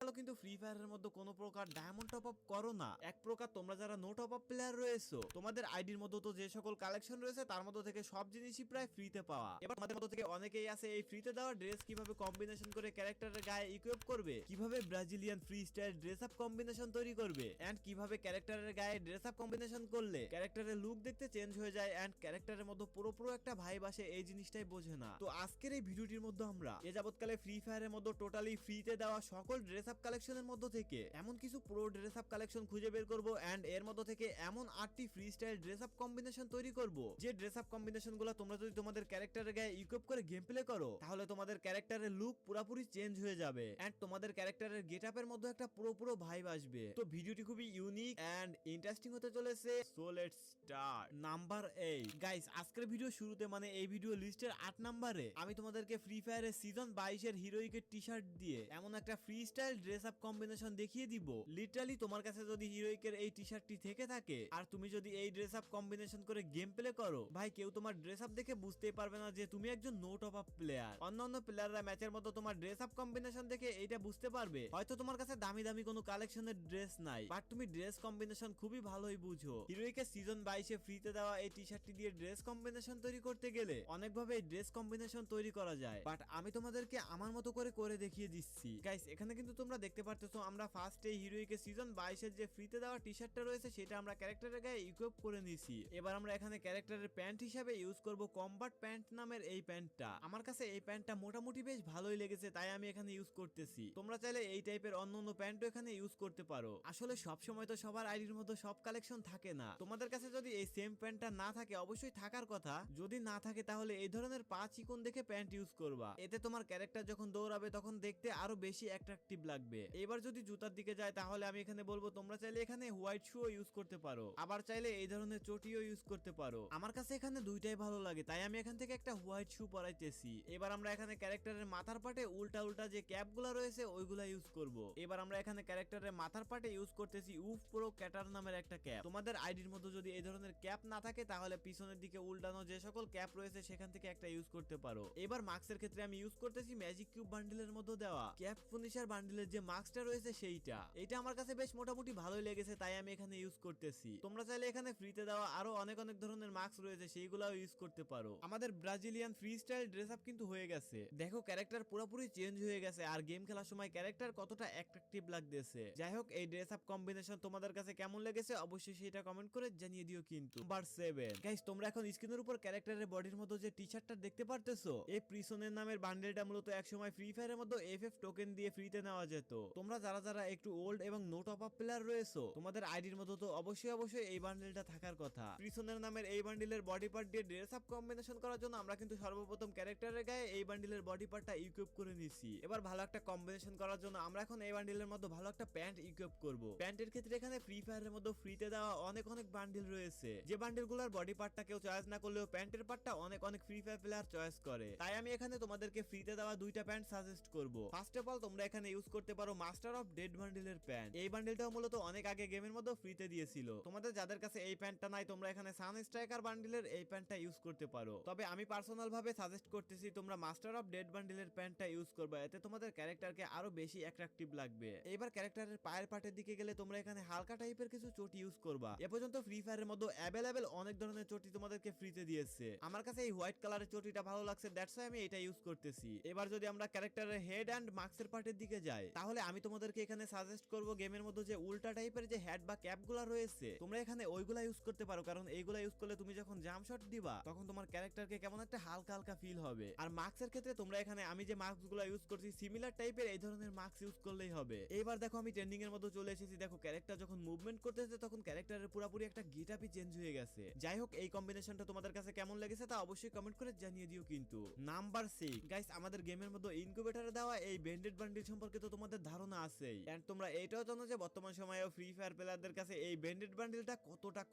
কিন্তু ফ্রি ফায়ারের মধ্যে কোনো প্রকার ডায়মন্ড টপ আপ করো না। এক প্রকার তোমরা যারা নো টপ আপ প্লেয়ার রয়েছো, তোমাদের আইডির মধ্যে তো যে সকল কালেকশন রয়েছে তার মধ্যে থেকে সব জিনিসই প্রায় ফ্রিতে পাওয়া। এবার তোমাদের মধ্যে থেকে অনেকেই আছে এই ফ্রিতে দেওয়া ড্রেস কিভাবে কম্বিনেশন করে ক্যারেক্টারের গায়ে ইকুইপ করবে, কিভাবে Brazilian free style dress up combination তৈরি করবে, এন্ড কিভাবে ক্যারেক্টারের গায়ে ড্রেস আপ কম্বিনেশন করলে ক্যারেক্টারের লুক দেখতে চেঞ্জ হয়ে যায় এন্ড ক্যারেক্টারের মধ্যে পুরোপুরো একটা ভাইব আসে, এই জিনিসটাই বোঝে না। তো আজকের এই ভিডিওটির মধ্যে আমরা এ যাবৎকালে ফ্রি ফায়ারের মধ্যে টোটালি ফ্রিতে দেওয়া সকল ড্রেস আপ কালেকশনের মধ্যে থেকে এমন কিছু প্রো ড্রেস আপ কালেকশন খুঁজে বের করব এন্ড এর মধ্যে থেকে এমন 8টি free style dress up combination তৈরি করব, যে ড্রেস আপ কম্বিনেশনগুলো তোমরা যদি তোমাদের ক্যারেক্টারের গায়ে ইকুইপ করে গেম প্লে করো তাহলে তোমাদের ক্যারেক্টারের লুক পুরোপুরি চেঞ্জ হয়ে যাবে এন্ড তোমাদের ক্যারেক্টারের গেটআপের মধ্যে একটা পুরো ভাইব আসবে। তো ভিডিওটি খুবই ইউনিক এন্ড ইন্টারেস্টিং হতে চলেছে। So let's start. Number 8 guys, আজকের ভিডিও শুরুতে মানে এই ভিডিও লিস্টের 8 নম্বরে আমি তোমাদেরকে ফ্রি ফায়ারের সিজন 22 এর হিরোইকের টি-শার্ট দিয়ে এমন একটা free style dress up combination দেখিয়ে দিব। লিটারালি তোমার কাছে যদি হিরোইকের এই টি-শার্টটি থেকে থাকে আর তুমি যদি এই ড্রেস আপ কম্বিনেশন করে গেম প্লে করো, ভাই কেউ তোমার ড্রেস আপ দেখে বুঝতেই পারবে না যে তুমি একজন নো টপ আপ প্লেয়ার। অন্যান্য প্লেয়াররা ম্যাচের মতো তোমার ড্রেস আপ কম্বিনেশন দেখে এইটা বুঝতে পারবে হয়তো তোমার কাছে দামি দামি কোনো কালেকশনের ড্রেস নাই, বাট তুমি ড্রেস কম্বিনেশন খুবই ভালোই বুঝো। হিরোইকের সিজন 22 এ ফ্রিতে দেওয়া এই টি-শার্টটি দিয়ে ড্রেস কম্বিনেশন তৈরি করতে গেলে অনেকভাবে এই ড্রেস কম্বিনেশন তৈরি করা যায়, বাট আমি তোমাদেরকে আমার মতো করে দেখিয়ে দিচ্ছি। গাইস, এখানে কিন্তু তোমরা দেখতে পারতেছো আমরা ফার্স্ট এই হিরোইকের সিজন 22 এর যে ফ্রিতে দেওয়া টি-শার্টটা রয়েছে সেটা আমরা ক্যারেক্টারের গায়ে ইকুইপ করে নিয়েছি। এবার আমরা এখানে ক্যারেক্টারের প্যান্ট হিসাবে ইউজ করব কম্বাট প্যান্ট নামের এই প্যান্টটা। আমার কাছে এই প্যান্টটা মোটামুটি বেশ ভালোই লেগেছে, তাই আমি এখানে ইউজ করতেছি। তোমরা চাইলে এই টাইপের অন্য প্যান্টও এখানে ইউজ করতে পারো। আসলে সব সময় তো সবার আইডির মধ্যে সব কালেকশন থাকে না। তোমাদের কাছে যদি এই সেম প্যান্টটা না থাকে, অবশ্যই থাকার কথা, যদি না থাকে তাহলে এই ধরনের 5 চিকন দেখে প্যান্ট ইউজ করবা। এতে তোমার ক্যারেক্টার যখন দৌড়াবে তখন দেখতে আরো বেশি অ্যাট্রাকটিভ লাগবে। এবার যদি জুতার দিকে যায় তাহলে আমি এখানে বলবো তোমরা চাইলে এখানে হোয়াইট শু ইউজ করতে পারো, আবার চাইলে এই ধরনের চটিও ইউজ করতে পারো। আমার কাছে এখানে দুইটাই ভালো লাগে, তাই আমি এখান থেকে একটা হোয়াইট শু পরাইতেছি। এবার আমরা এখানে ক্যারেক্টারের মাথার পাটে উল্টা যে ক্যাপগুলো রয়েছে ওইগুলা ইউজ করব। এবার আমরা এখানে ক্যারেক্টারের মাথার পাটে ইউজ করতেছি উফ প্রো ক্যাটার নামের একটা ক্যাপ। তোমাদের আইডির মধ্যে যদি এই ধরনের ক্যাপ না থাকে তাহলে পিছনের দিকে উল্টানো যে সকল ক্যাপ রয়েছে সেখান থেকে একটা ইউজ করতে পারো। এবার মাস্কের ক্ষেত্রে আমি ইউজ করতেছি ম্যাজিক কিউব বান্ডিলের মধ্যে দেওয়া ক্যাপ ফিনিশার বান্ডিলের যে মাস্কটা রয়েছে সেইটা। এটা আমার কাছে বেশ মোটামুটি ভালোই লেগেছে, তাই আমি এখানে ইউজ করতেছি। তোমরা চাইলে এখানে ফ্রিতে দেওয়া আরো অনেক ধরনের মাস্ক রয়েছে সেইগুলাও ইউজ করতে পারো। আমাদের Brazilian free style dress up কিন্তু হয়ে গেছে। দেখো ক্যারেক্টার পুরোপুরি চেঞ্জ হয়ে গেছে আর গেম খেলার সময় ক্যারেক্টার কতটা অ্যাট্রাকটিভ লাগতেছে। যাই হোক, এই ড্রেস আপ কম্বিনেশন তোমাদের কাছে কেমন লেগেছে অবশ্যই সেটা কমেন্ট করে জানিয়ে দিও। কিন্তু নাম্বার 7 গাইস, তোমরা এখন স্ক্রিনের উপর ক্যারেক্টারের বডির মধ্যে যে টি-শার্টটা দেখতে পারতেছো, এই প্রিসনের নামের বান্ডেলটা মূলত একসময় ফ্রি ফায়ারের মধ্যে এফএফ টোকেন দিয়ে ফ্রিতে নেওয়া যেত। তোমরা যারা একটু ওল্ড এবং নো টপ আপ প্লেয়ার রয়েছো, তোমাদের আইডির মধ্যে তো অবশ্যই এই বান্ডেলটা থাকার কথা। প্রিসনের নামের এই বান্ডেলের বডি পার্ট দিয়ে ড্রেস আপ কম্বিনেশন করার জন্য আমরা কিন্তু সর্বপ্রথম ক্যারেক্টারের গায়ে এই বান্ডেলের বডি পার্টটা ইকুইপ করে নিছি। এবার ভালো একটা কম্বিনেশন করার জন্য আমরা এখন এই বান্ডেলের মধ্যে ভালো একটা প্যান্ট ইকুইপ করব। প্যান্টের ক্ষেত্রে এখানে ফ্রি ফায়ারের মধ্যে ফ্রিতে দেওয়া অনেক বান্ডেল রয়েছে, যে বান্ডেলগুলোর বডি পার্টটা কেউ চয়েস না করলেও প্যান্টের পার্টটা অনেক ফ্রি ফায়ার প্লেয়ার চয়েস করে। তাই আমি এখানে তোমাদেরকে ফ্রিতে দেওয়া দুইটা প্যান্ট সাজেস্ট করব। ফার্স্ট অফ অল তোমরা এখানে ইউজ করতে পারো মাস্টার অফ ডেড বান্ডেলের প্যান্ট। এই বান্ডেলটাও মূলত অনেক আগে গেমের মধ্যে ফ্রিতে দিয়েছিল। তোমাদের যাদের কাছে এই প্যান্টটা নাই তোমরা এখানে সান স্ট্রাইকার বান্ডেলের এই প্যান্টটা ইউজ করতে পারো। তবে আমি পার্সোনাল ভাবে সাজেস্ট করতেছি তোমরা মাস্টার অফ ডেড বান্ডেলের প্যান্টটা ইউজ করবে, এতে তোমাদের ক্যারেক্টারকে আরো বেশি অ্যাট্রাকটিভ লাগবে। এবার ক্যারেক্টারের পায়ের পাটের দিকে গেলে তোমরা এখানে হালকা টাইপের কিছু চটি ইউজ করবা। এ পর্যন্ত ফ্রি ফায়ারের মধ্যে অ্যাভেলেবেল অনেক ধরনের চটি তোমাদেরকে ফ্রিতে দিয়েছে। আমার কাছে এই হোয়াইট কালারের চটিটা ভালো লাগছে, দ্যাটস ওয়াই আমি এটা ইউজ করতেছি। এবার যদি আমরা ক্যারেক্টারের হেড এন্ড মাস্কের পার্টের দিকে যাই তাহলে আমি তোমাদেরকে এখানে সাজেস্ট করব গেমের মধ্যে যে উল্টা টাইপের যে হেড বা ক্যাপগুলো রয়েছে তোমরা এখানে ওইগুলা ইউজ করতে পারো, কারণ এইগুলা ইউজ করলে তুমি যখন জাম্প শট দিবা তখন তোমার ক্যারেক্টারকে কেমন একটা হালকা ফিল হবে। আর মাস্কের ক্ষেত্রে তোমরা এখানে আমি যে মাস্কগুলো ইউজ করছি সিমিলার টাইপের এই ধরনের মাস্ক ইউজ করলেই হবে। এবার দেখো আমি ট্রেন্ডিং এর মধ্যে চলে এসেছি। দেখো ক্যারেক্টার যখন মুভমেন্ট করতেছে তখন ক্যারেক্টারের পুরোপুরি একটা গেটআপই চেঞ্জ হয়ে গেছে। যাই হোক, এই কম্বিনেশনটা তোমাদের কাছে কেমন লেগেছে তা অবশ্যই কমেন্ট করে জানিয়ে দিও। কিন্তু নাম্বার 6 গাইস, আমাদের গেমের মধ্যে ইনকিউবেটরে দেওয়া এই বেন্ডেড বান্ডিল সম্পর্কে তো তোমাদের ধারণা আছেই, এন্ড তোমরা এটাও জানো যে বর্তমান সময়ে ফ্রি ফায়ার প্লেয়ারদের কাছে এই বেন্ডেড বান্ডিলটা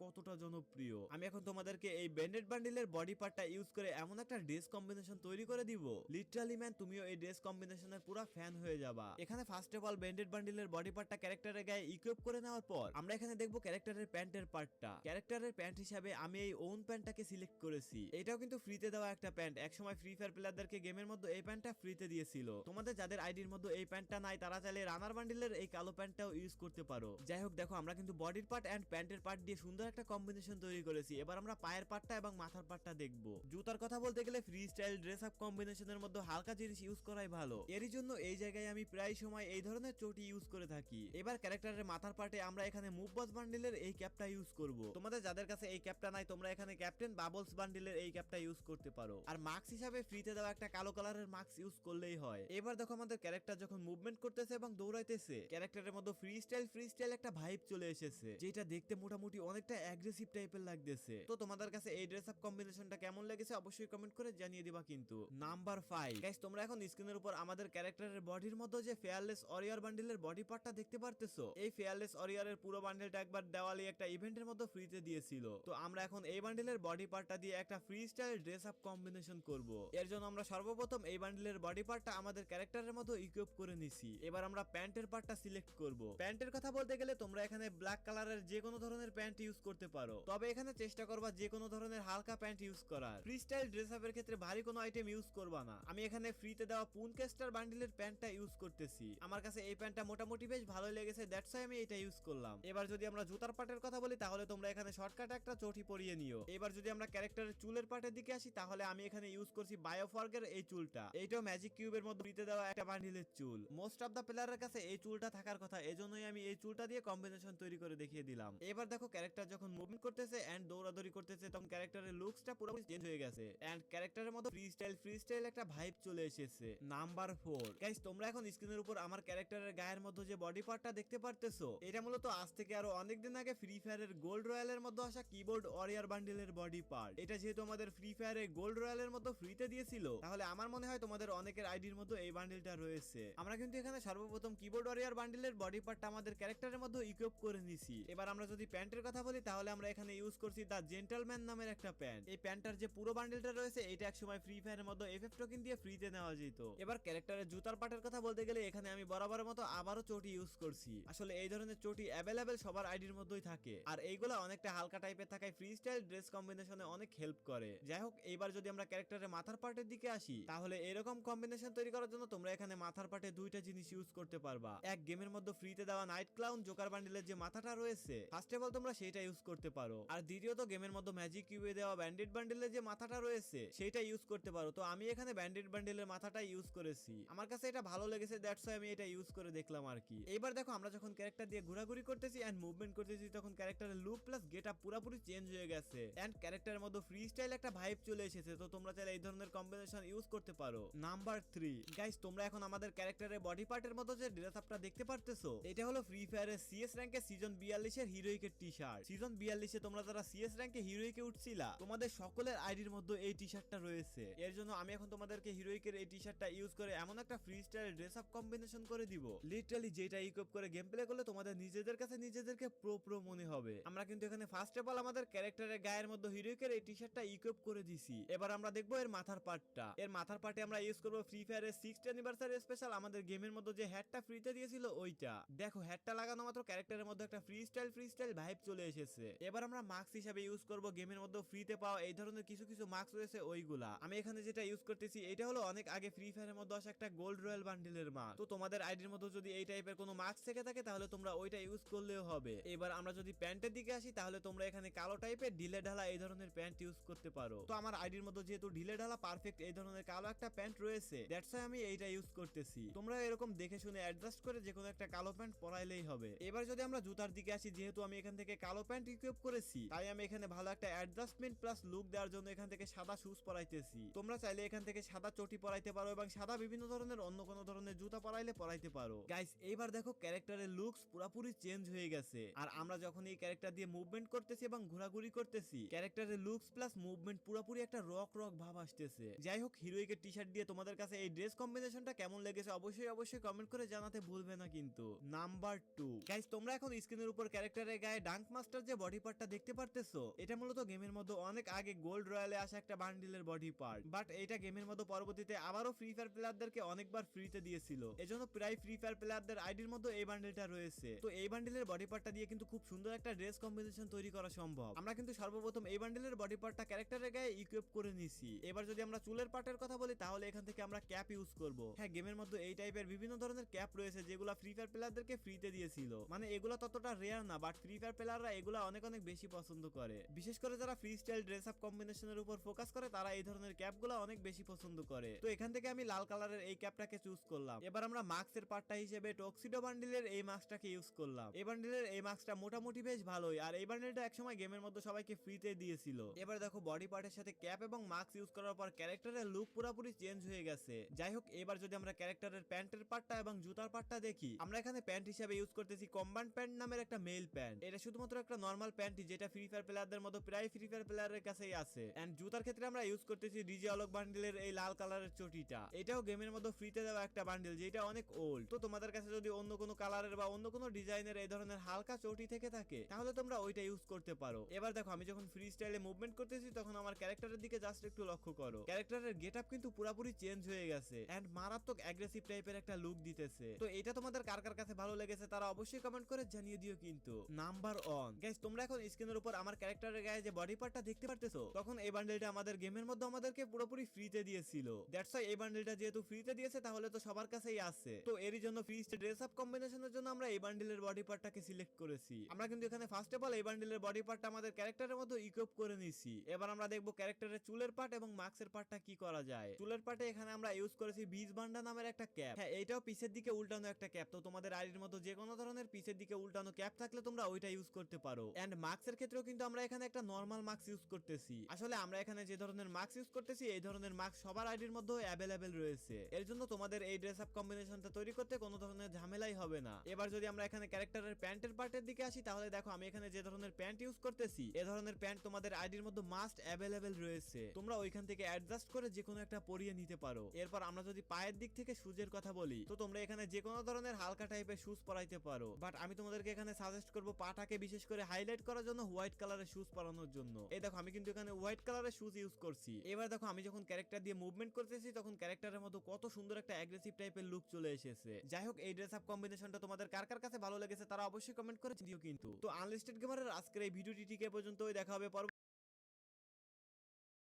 কতটা জনপ্রিয়। আমি এখন তোমাদেরকে এই বেন্ডেড বান্ডিলের বডি পার্টটা ইউজ করে এমন একটা ড্রেস কম্বিনেশন তৈরি করে দিব, লিটারালি ম্যান তুমিও এই ড্রেস কম্বিনেশনের পুরো ফ্যান হয়ে যাবা। এখানে ফার্স্ট অফ অল বেন্ডেড বান্ডিলের বডি পার্টটা ক্যারেক্টারের গায়ে ইকুইপ করে নেওয়ার পর আমরা এখানে দেখবো ক্যারেক্টারের প্যান্টের পার্টটা। ক্যারেক্টারের প্যান্ট হিসাবে আমি এই ওন প্যান্টটাকে সিলেক্ট করেছি। এটাও কিন্তু ফ্রিতে দেওয়া একটা প্যান্ট। একসময় ফ্রি ফায়ার প্লেয়ারদেরকে গেমের মধ্যে এই প্যান্টটা ফ্রিতে দিয়েছিল। তোমাদের যাদের আইডির মধ্যে এই প্যান্টটা নাই নাই তারা চাইলে রানার বান্ডিলের এই কালো প্যান্টটাও ইউজ করতে পারো। যাই হোক দেখো আমরা কিন্তু বডির পার্ট এন্ড প্যান্টের পার্ট দিয়ে সুন্দর একটা কম্বিনেশন তৈরি করেছি। এবার আমরা পায়ের পার্টটা এবং মাথার পার্টটা দেখবো। জুতার কথা বলতে গেলে ফ্রি স্টাইল ড্রেস আপ কম্বিনেশনের মধ্যে হালকা জিনিস ইউজ করাই ভালো। এরই জন্য এই জায়গায় আমি প্রায় সময় এই ধরনের চটি ইউজ করে থাকি। এবার ক্যারেক্টারের মাথার পার্টে আমরা এখানে মুভ বস বান্ডিলের এই ক্যাপটা ইউজ করব। তোমাদের যাদের কাছে এই ক্যাপটা নাই তোমরা এখানে ক্যাপ্টেন বাবলস বান্ডিলের এই ক্যাপটা ইউজ করতে পারো। আর মাস্ক হিসাবে ফ্রিতে দেওয়া একটা কালো কালারের মাস্ক ইউজ করলেই হয়। এবার দেখো আমাদের ক্যারেক্টার যখন মুভমেন্ট করতেছে এবং দৌড়াইতেছে ক্যারেক্টারের মধ্যে ফ্রি স্টাইল একটা ভাইব চলে এসেছে, যেটা দেখতে মোটামুটি অনেকটা অ্যাগ্রেসিভ টাইপের লাগতেছে। তো তোমাদের কাছে এই ড্রেস আপ কম্বিনেশনটা কেমন লেগেছে অবশ্যই কমেন্ট করে জানিয়ে দিবা। কিন্তু নাম্বার 5 গাইস, তোমরা এখন স্ক্রিনের উপর আমাদের ক্যারেক্টারের বডির মধ্যে যে ফেয়ারলেস ওরিয়র বান্ডিলের বডি পার্টটা দেখতে পারতেছো। এই ফেয়ারলেস ওরিয়রের পুরো বান্ডেলটা একবার দেওয়ালি একটা ইভেন্টের মধ্যে ফ্রিতে দিয়েছিল। তো আমরা এখন এই বান্ডেলের বডি পার্টটা দিয়ে একটা free style dress up combination করব। এর জন্য আমরা সর্বপ্রথম এই বান্ডেলের বডি পার্টটা আমাদের ক্যারেক্টারের মতো ইকুইপ করে নিছি। এবার আমরা প্যান্টের পার্টটা সিলেক্ট করব। প্যান্টের কথা বলতে গেলে তোমরা এখানে ব্ল্যাক কালারের যে কোনো ধরনের প্যান্ট ইউজ করতে পারো, তবে এখানে চেষ্টা করবা যে কোনো ধরনের হালকা প্যান্ট ইউজ করার। ফ্রি স্টাইল ড্রেস আপের ক্ষেত্রে ভারী কোনো আইটেম ইউজ করবা না। আমি এখানে ফ্রিতে দেওয়া পুনকেস্টার বান্ডেলের প্যান্টটা ইউজ করতেছি। আমার কাছে এই প্যান্টটা মোটামুটি বেশ ভালো লেগেছে, দ্যাটস ওয়াই আমি এটা ইউজ করলাম। এবার যদি আমরা জুতার পার্টের কথা বলি তাহলে তোমরা এখানে শর্টকাট একটা চটি পরিয়ে নিও। এবার যদি আমরা ক্যারেক্টারের চুলের পার্টের দিকে আসি তাহলে আমি এখানে ইউজ করছি বায়োফর্গের এই চুলটা। এইটাও ম্যাজিক কিউবের মধ্যে ফ্রিতে দেওয়া একটা বান্ডিলের চুল। মোস্ট অফ দা প্লেয়ারের কাছে এই চুলটা থাকার কথা, এজন্যই আমি এই চুলটা দিয়ে কম্বিনেশন তৈরি করে দেখিয়ে দিলাম। এবার দেখো ক্যারেক্টার যখন মুভমেন্ট করতেছে এন্ড দৌড়াদৌড়ি করতেছে তখন ক্যারেক্টারের লুকসটা পুরোপুরি চেঞ্জ হয়ে গেছে এন্ড ক্যারেক্টারের মধ্যে ফ্রি স্টাইল একটা ভাইব চলে এসেছে। নাম্বার 4 গাইস, তোমরা এখন স্ক্রিনের উপর আমার ক্যারেক্টারের গায়ের মধ্যে যে বডি পার্টটা দেখতে পারতেছো, এটা মূলত আজ থেকে আরো অনেকদিন আগে ফ্রি ফায়ারের গোল্ড রয়্যালের মধ্যে আসা কিবোর্ড ওরিয়র বান্ডেলের বডি পার্ট। এটা যেহেতু আমাদের ফ্রি ফায়ারে গোল্ড রয়্যালের মধ্যে ফ্রিতে দিয়েছিল, তাহলে আমার মনে হয় তোমাদের অনেকের আইডির মধ্যে এই বান্ডেলটা রয়েছে। আমরা কিন্তু এখানে সর্বপ্রথম কিবোর্ড ওরিয়র বান্ডেলের বডি পার্টটা আমাদের ক্যারেক্টারের মধ্যে ইকুইপ করে নিছি। এবার আমরা যদি প্যান্টের কথা বলি তাহলে আমরা এখানে ইউজ করছি দা জেন্টলম্যান নামের একটা প্যান্ট। এই প্যান্টটার যে পুরো বান্ডেলটা রয়েছে এটা একসময় ফ্রি ফায়ারের মধ্যে এফএফ টোকেন দিয়ে ফ্রিতে নেওয়া যেত। এবার ক্যারেক্টারের জুতার পার্টের কথা বলতে গেলে এখানে আমি বরাবরের মতো আবারও চটি ইউজ করছি। আসলে এই ধরনের চটি অ্যাভেলেবেল সবার আইডির মধ্যেই থাকে আর এইগুলা অনেকটা হালকা টাইপের থাকায় ফ্রি স্টাইল ড্রেস কম্বিনেশনে অনেক হেল্প করে। যাই হোক, এইবার যদি আমরা ক্যারেক্টারের মাথার পার্টের দিকে আসি তাহলে এরকম কম্বিনেশন তৈরি করার জন্য তোমরা এখানে মাথার পার্টে দুইটা জিনিস ইউজ করতে পারবা। এক, গেমের মধ্যে ফ্রিতে দেওয়া নাইট ক্লাউন জোকার বান্ডেলের যে মাথাটা রয়েছে ফার্স্ট অফ অল তোমরা সেটা ইউজ করতে পারো। আর দ্বিতীয়ত গেমের মধ্যে ম্যাজিক কিউবে দেওয়া ব্যান্ডেড বান্ডেলের যে মাথাটা রয়েছে সেটা ইউজ করতে পারো। তো আমি এখানে ব্যান্ডেড বান্ডেলের মাথাটা ইউজ করেছি, আমার কাছে এটা ভালো লেগেছে, দ্যাটস ওয়াই আমি এটা ইউজ করে দেখলাম আর কি। এবার দেখো আমরা যখন ক্যারেক্টার দিয়ে ঘোরাঘুরি করতেছি এন্ড মুভমেন্ট করতেছি তখন ক্যারেক্টারের লুক প্লাস গেটআপ পুরোপুরি চেঞ্জ হয়ে গেছে এন্ড ক্যারেক্টারের মধ্যে ফ্রি স্টাইল একটা ভাইব চলে এসেছে। তো তোমরা চাইলে এই ধরনের কম্বিনেশন ইউজ করতে পারো। নাম্বার 3 গাইস, তোমরা এখন আমাদের ক্যারেক্টারের বডি পার্টের মধ্যে যে ড্রেস আপটা দেখতে পারতেছো এটা হলো ফ্রি ফায়ারের সিএস র্যাঙ্কের সিজন 42 এর হিরোইকের টি-শার্ট। সিজন 42 এ তোমরা যারা সিএস র্যাঙ্কে হিরোইকে উঠছিলা তোমাদের সকলের আইডির মধ্যে এই টি-শার্টটা রয়েছে। এর জন্য আমি এখন তোমাদেরকে হিরোইকের এই টি-শার্টটা ইউজ করে এমন একটা free style dress up combination করে দিব লিটারালি যেটা ইকুইপ করে গেম প্লে করলে তোমাদের নিজেদের কাছে নিজেদেরকে প্রো মনে হবে। আমরা কিন্তু এখানে ফার্স্ট অফ অল আমাদের ক্যারেক্টারের গায়ের মধ্যে হিরোইকের এই টি-শার্টটা ইকুইপ করে দিছি। এবার আমরা দেখবো এর মাথার পার্টটা। এর মাথার পার্টে আমরা ইউজ করব ফ্রি ফায়ারের 6th অ্যানিভার্সারি স্পেশাল আমাদের গেমের মধ্যে যে হ্যাটটা ফ্রিতে দিয়েছিল ওইটা। দেখো হ্যাটটা লাগানো মাত্র ক্যারেক্টারের মধ্যে একটা ফ্রি স্টাইল ভাইব চলে এসেছে। এবার আমরা মাস্ক হিসেবে ইউজ করব গেমের মধ্যে ফ্রিতে পাওয়া এই ধরনের কিছু মাস্ক রয়েছে ওইগুলা। আমি এখানে যেটা ইউজ করতেছি এটা হলো অনেক আগে ফ্রি ফায়ারের মধ্যে আসা একটা গোল্ড রয়্যাল বান্ডেলের মাস্ক। তো তোমাদের আইডির মধ্যে যদি এই টাইপের কোনো মাস্ক থেকে থাকে তাহলে তোমরা ওইটা ইউজ করলেও হবে। এবার আমরা যদি প্যান্টের দিকে আসি তাহলে তোমরা এখানে কালো টাইপের ঢিলে ঢালা এই ধরনের প্যান্ট ইউজ করতে পারো। তো আমার আইডির মধ্যে যেহেতু ঢিলে ঢালা পারফেক্ট এই ধরনের কালো একটা প্যান্ট রয়েছে দ্যাটস ওয়াই আমি এইটা ইউজ করতেছি। তোমরা এরকম দেখে শুনে অ্যাডজাস্ট করে যে কোনো একটা কালো প্যান্ট পরাইলেই হবে। এবার যদি আমরা জুতার দিকে আসি, যেহেতু আমি এখান থেকে কালো প্যান্ট ইকুইপ করেছি তাই আমি এখানে ভালো একটা অ্যাডজাস্টমেন্ট প্লাস লুক দেওয়ার জন্য এখান থেকে সাদা শুজ পরাইতেছি। তোমরা চাইলে এখান থেকে সাদা চটি পরাইতে পারো এবং সাদা বিভিন্ন ধরনের অন্য কোনো ধরনের জুতা পরাইলে পরাইতে পারো। গাইস, এইবার দেখো ক্যারেক্টারের লুকস পুরোপুরি চেঞ্জ হয়ে গেছে আর আমরা যখন এই ক্যারেক্টার দিয়ে মুভমেন্ট করতেছি এবং ঘোরাঘুরি করতেছি ক্যারেক্টারের লুকস প্লাস মুভমেন্ট পুরোপুরি একটা রক ভাব আসতেছে। যাই হোক, হিরোইকের টি-শার্ট দিয়ে তোমাদের কাছে এই ড্রেস কম্বিনেশনটা কেমন লেগেছে অবশ্যই কমেন্ট করে জানাতে ভুলবে না কিন্তু। নাম্বার 2 গাইস, তোমরা এখন স্ক্রিনের উপর ক্যারেক্টারের গায়ে ডাঙ্ক মাস্টার যে বডি পার্টটা দেখতে পারতেছো এটা মূলত গেমের মধ্যে অনেক আগে গোল্ড রয়্যালে আসা একটা বান্ডিলের বডি পার্ট, বাট এটা গেমের মধ্যে পরবর্তীতে আবারও ফ্রি ফায়ার প্লেয়ারদেরকে অনেকবার ফ্রিতে দিয়েছিল। এজন্য প্রায় ফ্রি ফায়ার প্লেয়ারদের আইডির মধ্যে এই বান্ডিলটা রয়েছে। তো এই বান্ডিলের বডি পার্টটা দিয়ে কিন্তু খুব সুন্দর একটা ড্রেস কম্বিনেশন তৈরি করা সম্ভব। আমরা কিন্তু সর্বপ্রথম এই বান্ডিলের বডি পার্টটা ক্যারেক্টারের গায়ে ইকুইপ করে নিছি। এবার যদি আমরা চুলের পার্টের কথা বলি তাহলে এখান থেকে আমরা ক্যাপ ইউজ করব। হ্যাঁ, গেমের মধ্যে এই টাইপের বিভিন্ন বিভিন্ন ধরনের ক্যাপ রয়েছে যেগুলা ফ্রি ফায়ার প্লেয়ারদেরকে ফ্রিতে দিয়েছিল। মানে এগুলা ততটা রেয়ার না, বাট ফ্রি ফায়ার প্লেয়াররা এগুলা অনেক অনেক বেশি পছন্দ করে। বিশেষ করে যারা ফ্রি স্টাইল ড্রেস আপ কম্বিনেশনের উপর ফোকাস করে তারা এই ধরনের ক্যাপগুলো অনেক বেশি পছন্দ করে। তো এখান থেকে আমি লাল কালারের এই ক্যাপটাকে চুজ করলাম। এবার আমরা মাস্কের পার্টটা হিসেবে টক্সিডো বান্ডিলের এই মাস্কটাকে ইউজ করলাম। এই বান্ডিলের এই মাস্কটা মোটামুটি বেশ ভালোই, আর এই বান্ডিলটা একসময় গেমের মধ্যে সবাইকে ফ্রিতে দিয়েছিল। এবার দেখো বডি পার্টের সাথে ক্যাপ এবং মাস্ক ইউজ করার পর ক্যারেক্টারের লুক পুরোপুরি চেঞ্জ হয়ে গেছে। যাই হোক, এবার যদি আমরা ক্যারেক্টারের প্যান্টের পার্টটা এবং জুতার পার্টটা দেখি, আমরা এখানে প্যান্ট হিসেবে ইউজ করতেছি কম্বাইন্ড প্যান্ট নামের একটা মেল প্যান্ট। এটা শুধুমাত্র একটা নরমাল প্যান্টই যেটা ফ্রি ফায়ার প্লেয়ারদের মতো প্রায় ফ্রি ফায়ার প্লেয়ারের কাছেই আছে। এন্ড জুতার ক্ষেত্রে আমরা ইউজ করতেছি ডিজে আলোক বান্ডিলের এই লাল কালারের চটিটা। এটাও গেমের মধ্যে ফ্রিতে দেওয়া একটা বান্ডিল যেটা অনেক ওল্ড। তো তোমাদের কাছে যদি অন্য কোনো কালারের বা অন্য কোনো ডিজাইনের এই ধরনের হালকা চটি থেকে থাকে তাহলে তোমরা ওইটা ইউজ করতে পারো। এবার দেখো আমি যখন ফ্রি স্টাইলে মুভমেন্ট করতেছি তখন আমার ক্যারেক্টারের দিকে জাস্ট একটু লক্ষ্য করো, ক্যারেক্টারের গেটআপ কিন্তু পুরোপুরি চেঞ্জ হয়ে গেছে এন্ড মারাত্মক অ্যাগ্রেসিভ টাইপের একটা লুক দিতেছে। তো এটা তোমাদের কার কার কাছে ভালো লেগেছে তারা অবশ্যই কমেন্ট করে জানিয়ে দিও। কিন্তু নাম্বার অন গাইস, তোমরা এখন স্ক্রিনের উপর আমার ক্যারেক্টারের গায়ে যে বডি পার্টটা দেখতে পারতেছো, তখন এই বান্ডেলটা আমাদের গেমের মধ্যে আমাদেরকে পুরোপুরি ফ্রিতে দিয়েছিল। দ্যাটস ওয়াই এই বান্ডেলটা যেহেতু ফ্রিতে দিয়েছে তাহলে তো সবার কাছেই আছে। তো এরই জন্য ফ্রি ড্রেস আপ কম্বিনেশনের জন্য আমরা এই বান্ডেলের বডি পার্টটাকে সিলেক্ট করেছি। আমরা কিন্তু এখানে ফার্স্ট অফ অল এই বান্ডেলের বডি পার্টটা আমাদের ক্যারেক্টারের মতো ইকুইপ করে নিছি। এবার আমরা দেখবো ক্যারেক্টারের চুলের পার্ট এবং মাস্কের পার্টটা কি করা যায়। চুলের পার্টে এখানে আমরা ইউজ করেছি বীজ বান্ডা নামের একটা ক্যাপ। হ্যাঁ, এইটাও পিছের দিকে উল্টানো একটা ক্যাপ। তো তোমাদের আইডির মতো যে কোনো ধরনের পিছের দিকে উল্টানো ক্যাপ থাকলে তোমরা ওইটা ইউজ করতে পারো। এন্ড মাস্কের ক্ষেত্রেও কিন্তু আমরা এখানে একটা নরমাল মাস্ক ইউজ করতেছি। আসলে আমরা এখানে যে ধরনের মাস্ক ইউজ করতেছি এই ধরনের মাস্ক সবার আইডির মধ্যে অ্যাভেলেবেল রয়েছে। এর জন্য তোমাদের এই ড্রেস আপ কম্বিনেশনটা তৈরি করতে কোনো ধরনের ঝামেলাই হবে না। এবার যদি আমরা এখানে ক্যারেক্টারের প্যান্টের পার্টের দিকে আসি তাহলে দেখো আমি এখানে যে ধরনের প্যান্ট ইউজ করতেছি এই ধরনের প্যান্ট তোমাদের আইডির মধ্যে মাস্ট অ্যাভেলেবেল রয়েছে। তোমরা ওইখান থেকে অ্যাডজাস্ট করে যে কোনো একটা পরিয়ে নিতে পারো। এরপর আমরা যদি পায়ের দিক থেকে শুজের কথা বলি তো তোমরা এখানে যে কোনো ধরনের হালকা টাইপের শুজ পরাইতে পারো, বাট আমি তোমাদেরকে এখানে সাজেস্ট করব পাটাকে বিশেষ করে হাইলাইট করার জন্য হোয়াইট কালারের শুজ পরানোর জন্য। এই দেখো আমি কিন্তু এখানে হোয়াইট কালারের শুজ ইউজ করছি। এবার দেখো আমি যখন ক্যারেক্টার দিয়ে মুভমেন্ট করতেছি তখন ক্যারেক্টারের মতো কত সুন্দর একটা অ্যাগ্রেসিভ টাইপের লুক চলে এসেছে। যাই হোক, এই ড্রেস আপ কম্বিনেশনটা তোমাদের কার কার কাছে ভালো লেগেছে তারা অবশ্যই কমেন্ট করে দিও। কিন্তু তো আনলিস্টেড গেমারের আজকের এই ভিডিওটি ঠিক এ পর্যন্তই, দেখা হবে পরবর্তী